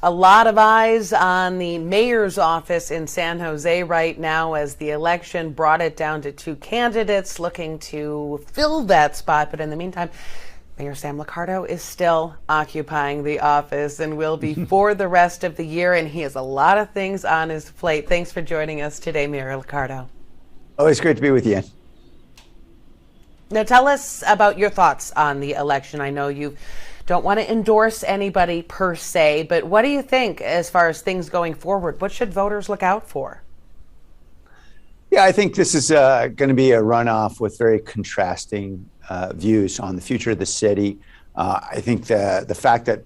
A lot of eyes on the mayor's office in San Jose right now as the election brought it down to two candidates looking to fill that spot. But in the meantime, Mayor Sam Liccardo is still occupying the office and will be for the rest of the year. And he has a lot of things on his plate. Thanks for joining us today, Mayor Liccardo. Always great to be with you. Now tell us about your thoughts on the election. I know you don't want to endorse anybody per se, but what do you think as far as things going forward? What should voters look out for? Yeah, I think this is going to be a runoff with very contrasting views on the future of the city. I think the fact that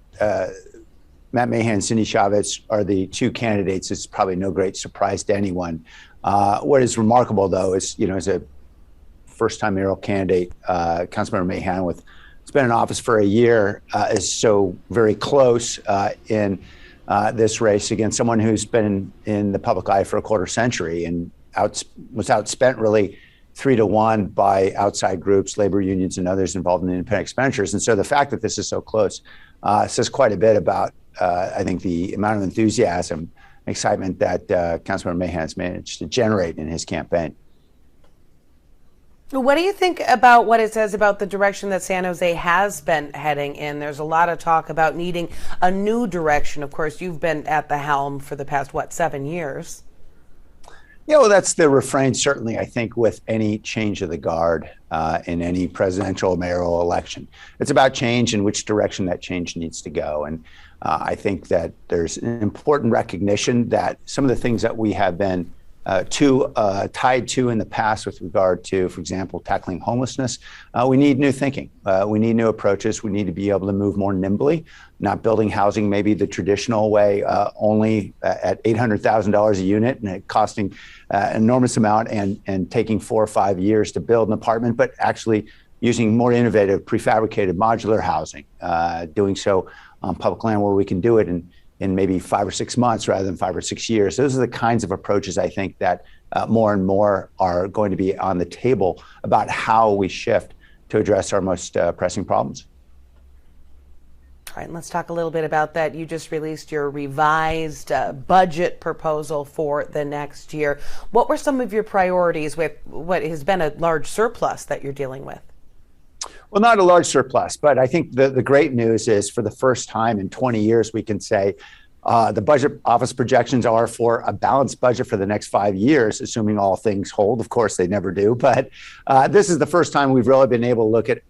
Matt Mahan and Cindy Chavez are the two candidates is probably no great surprise to anyone. What is remarkable, though, is, as a first-time mayoral candidate, Councilmember Mahan, has been in office for a year, is so very close in this race against someone who's been in the public eye for a quarter century and was outspent really 3-1 by outside groups, labor unions, and others involved in the independent expenditures. And so the fact that this is so close says quite a bit about, I think, the amount of enthusiasm, excitement that Councilmember Mahan has managed to generate in his campaign. What do you think about what it says about the direction that San Jose has been heading in? There's a lot of talk about needing a new direction. Of course, you've been at the helm for the past, 7 years? Yeah, well, that's the refrain, certainly, I think, with any change of the guard in any presidential or mayoral election. It's about change and which direction that change needs to go. And I think that there's an important recognition that some of the things that we have been tied to in the past with regard to, for example, tackling homelessness, we need new thinking. We need new approaches. We need to be able to move more nimbly, not building housing maybe the traditional way, only at $800,000 a unit and it costing an enormous amount and taking 4 or 5 years to build an apartment, but actually using more innovative prefabricated modular housing, doing so on public land where we can do it in maybe 5 or 6 months rather than 5 or 6 years. Those are the kinds of approaches I think that more and more are going to be on the table about how we shift to address our most pressing problems. All right, and let's talk a little bit about that. You just released your revised budget proposal for the next year. What were some of your priorities with what has been a large surplus that you're dealing with? Well, not a large surplus, but I think the great news is for the first time in 20 years, we can say the budget office projections are for a balanced budget for the next 5 years, assuming all things hold. Of course, they never do. But this is the first time we've really been able to look at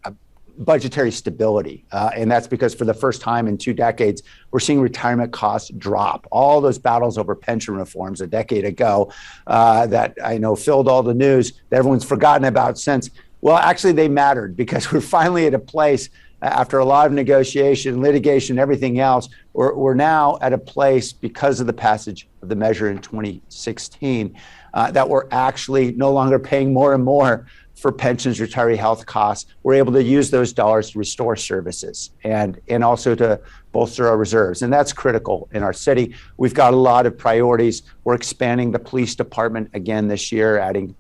budgetary stability. And that's because for the first time in 2 decades, we're seeing retirement costs drop. All those battles over pension reforms a decade ago that I know filled all the news that everyone's forgotten about since. Well, actually, they mattered because we're finally at a place after a lot of negotiation, litigation, everything else. We're now at a place because of the passage of the measure in 2016 that we're actually no longer paying more and more for pensions, retiree health costs. We're able to use those dollars to restore services and also to bolster our reserves. And that's critical in our city. We've got a lot of priorities. We're expanding the police department again this year, adding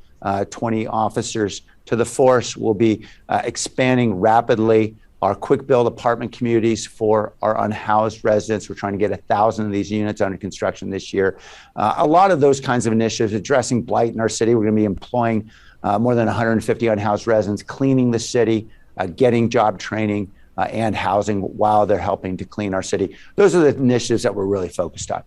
20 officers to the force. We'll be expanding rapidly our quick build apartment communities for our unhoused residents. We're trying to get 1,000 of these units under construction this year. A lot of those kinds of initiatives addressing blight in our city. We're going to be employing more than 150 unhoused residents, cleaning the city, getting job training and housing while they're helping to clean our city. Those are the initiatives that we're really focused on.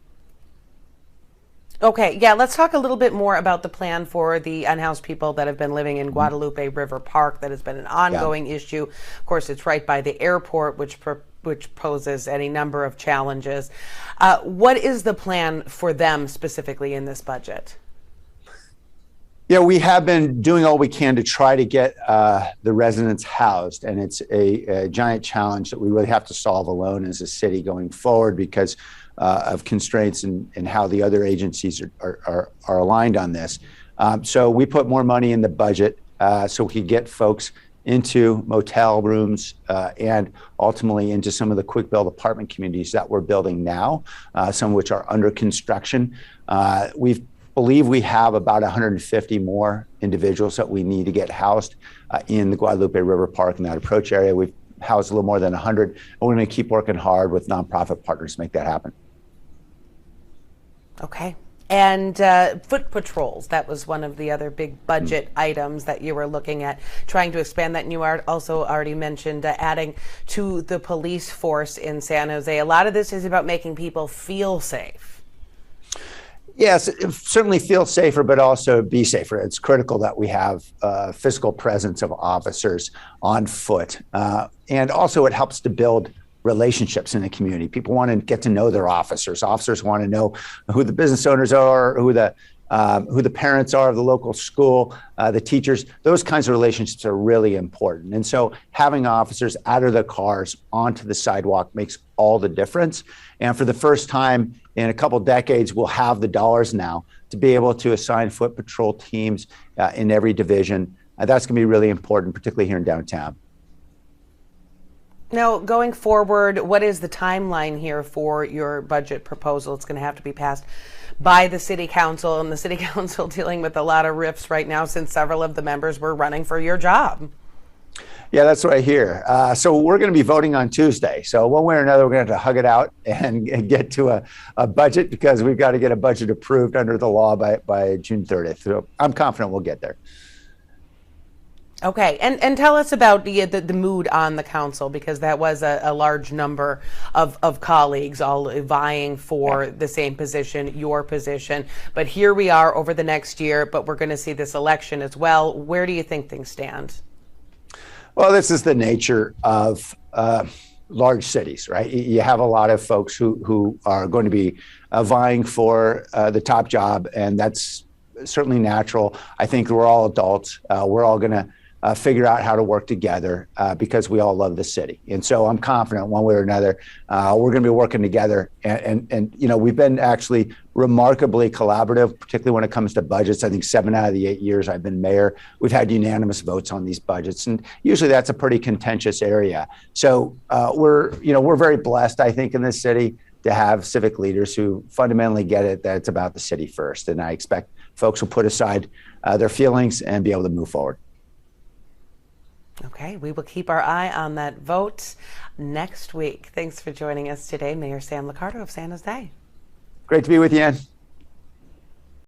Okay, yeah, let's talk a little bit more about the plan for the unhoused people that have been living in Guadalupe River Park. That has been an ongoing issue. Of course, it's right by the airport, which poses any number of challenges. What is the plan for them specifically in this budget? Yeah, we have been doing all we can to try to get the residents housed, and it's a giant challenge that we really have to solve alone as a city going forward because of constraints and how the other agencies are aligned on this. So we put more money in the budget so we could get folks into motel rooms and ultimately into some of the quick build apartment communities that we're building now, some of which are under construction. We believe we have about 150 more individuals that we need to get housed in the Guadalupe River Park in that approach area. We've housed a little more than 100, and we're going to keep working hard with nonprofit partners to make that happen. Okay. And foot patrols, that was one of the other big budget items that you were looking at, trying to expand that. And you also already mentioned adding to the police force in San Jose. A lot of this is about making people feel safe. Yes, certainly feel safer, but also be safer. It's critical that we have physical presence of officers on foot. And also it helps to build relationships in the community. People want to get to know their officers. Officers want to know who the business owners are, who the parents are of the local school, the teachers. Those kinds of relationships are really important. And so having officers out of the cars onto the sidewalk makes all the difference. And for the first time in a couple decades, we'll have the dollars now to be able to assign foot patrol teams in every division. That's going to be really important, particularly here in downtown. Now, going forward, what is the timeline here for your budget proposal? It's going to have to be passed by the City Council, and the City Council dealing with a lot of rifts right now since several of the members were running for your job. Yeah, that's what I hear. So we're going to be voting on Tuesday. So one way or another, we're going to have to hug it out and get to a budget, because we've got to get a budget approved under the law by June 30th. So I'm confident we'll get there. Okay, and tell us about the mood on the council, because that was a large number of colleagues all vying for the same position, your position. But here we are over the next year, but we're going to see this election as well. Where do you think things stand? Well, this is the nature of large cities, right? You have a lot of folks who are going to be vying for the top job, and that's certainly natural. I think we're all adults. We're all going to figure out how to work together because we all love the city. And so I'm confident one way or another, we're going to be working together. And you know, we've been actually remarkably collaborative, particularly when it comes to budgets. I think 7 out of the 8 years I've been mayor, we've had unanimous votes on these budgets. And usually that's a pretty contentious area. So we're very blessed, I think, in this city to have civic leaders who fundamentally get it, that it's about the city first. And I expect folks will put aside their feelings and be able to move forward. Okay, we will keep our eye on that vote next week. Thanks for joining us today, Mayor Sam Liccardo of San Jose. Great to be with you, Anne.